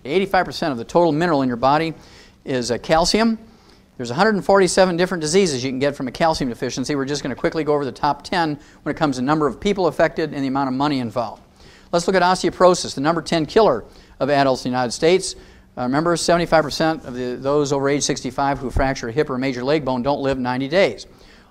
85% of the total mineral in your body is calcium. There's 147 different diseases you can get from a calcium deficiency. We're just going to quickly go over the top 10 when it comes to number of people affected and the amount of money involved. Let's look at osteoporosis, the number 10 killer of adults in the United States. Remember, 75% of those over age 65 who fracture a hip or a major leg bone don't live 90 days.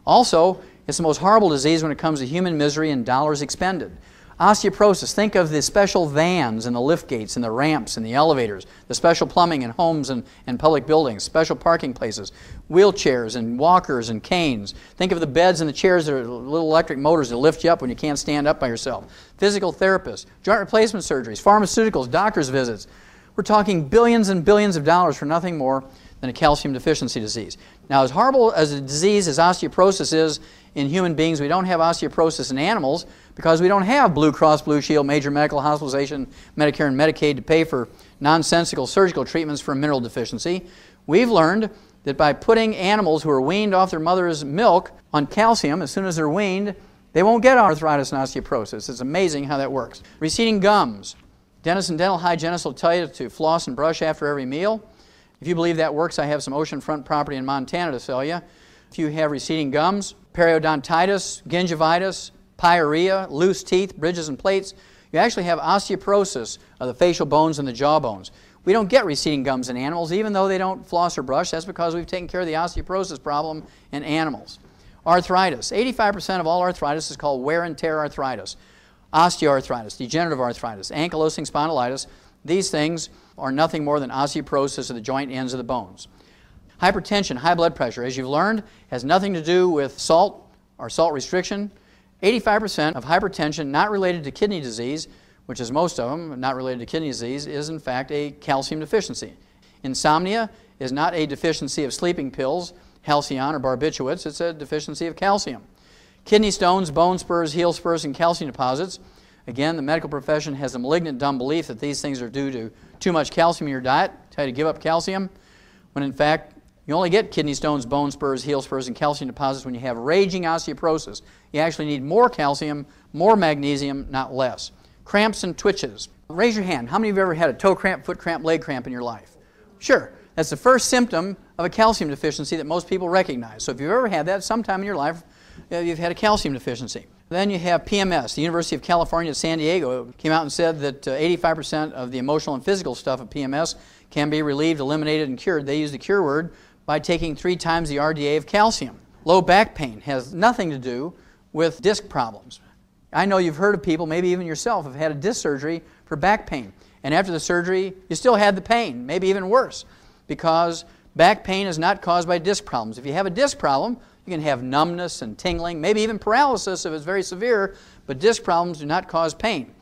Also, it's the most horrible disease when it comes to human misery and dollars expended. Osteoporosis, think of the special vans and the lift gates and the ramps and the elevators, the special plumbing in homes and public buildings, special parking places, wheelchairs and walkers and canes. Think of the beds and the chairs that are little electric motors that lift you up when you can't stand up by yourself. Physical therapists, joint replacement surgeries, pharmaceuticals, doctor's visits. We're talking billions and billions of dollars for nothing more than a calcium deficiency disease. Now, as horrible as a disease as osteoporosis is in human beings, we don't have osteoporosis in animals because we don't have Blue Cross Blue Shield, major medical hospitalization, Medicare and Medicaid to pay for nonsensical surgical treatments for a mineral deficiency. We've learned that by putting animals who are weaned off their mother's milk on calcium, as soon as they're weaned, they won't get arthritis and osteoporosis. It's amazing how that works. Receding gums. Dentists and dental hygienists will tell you to floss and brush after every meal. If you believe that works, I have some oceanfront property in Montana to sell you. If you have receding gums, periodontitis, gingivitis, pyorrhea, loose teeth, bridges and plates, you actually have osteoporosis of the facial bones and the jaw bones. We don't get receding gums in animals, even though they don't floss or brush. That's because we've taken care of the osteoporosis problem in animals. Arthritis. 85% of all arthritis is called wear and tear arthritis. Osteoarthritis, degenerative arthritis, ankylosing spondylitis. These things are nothing more than osteoporosis of the joint ends of the bones. Hypertension, high blood pressure, as you've learned, has nothing to do with salt or salt restriction. 85% of hypertension not related to kidney disease, which is most of them, not related to kidney disease, is in fact a calcium deficiency. Insomnia is not a deficiency of sleeping pills, Halcion or barbiturates, it's a deficiency of calcium. Kidney stones, bone spurs, heel spurs, and calcium deposits. Again, the medical profession has a malignant dumb belief that these things are due to too much calcium in your diet, tell you to give up calcium, when in fact you only get kidney stones, bone spurs, heel spurs, and calcium deposits when you have raging osteoporosis. You actually need more calcium, more magnesium, not less. Cramps and twitches. Raise your hand. How many of you have ever had a toe cramp, foot cramp, leg cramp in your life? Sure. That's the first symptom of a calcium deficiency that most people recognize. So if you've ever had that sometime in your life, you've had a calcium deficiency. Then you have PMS. The University of California at San Diego came out and said that 85% of the emotional and physical stuff of PMS can be relieved, eliminated, and cured. They use the cure word by taking 3 times the RDA of calcium. Low back pain has nothing to do with disc problems. I know you've heard of people, maybe even yourself, have had a disc surgery for back pain. And after the surgery, you still had the pain, maybe even worse, because back pain is not caused by disc problems. If you have a disc problem, you can have numbness and tingling, maybe even paralysis if it's very severe, but disc problems do not cause pain.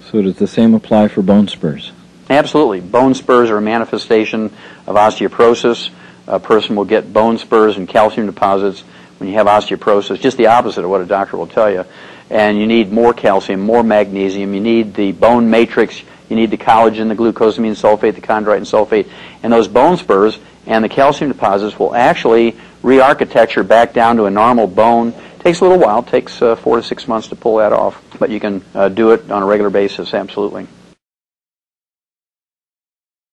So does the same apply for bone spurs? Absolutely. Bone spurs are a manifestation of osteoporosis. A person will get bone spurs and calcium deposits when you have osteoporosis, just the opposite of what a doctor will tell you. And you need more calcium, more magnesium, you need the bone matrix, you need the collagen, the glucosamine sulfate, the chondroitin sulfate, and those bone spurs and the calcium deposits will actually re-architecture back down to a normal bone. It takes a little while, it takes 4 to 6 months to pull that off, but you can do it on a regular basis, absolutely.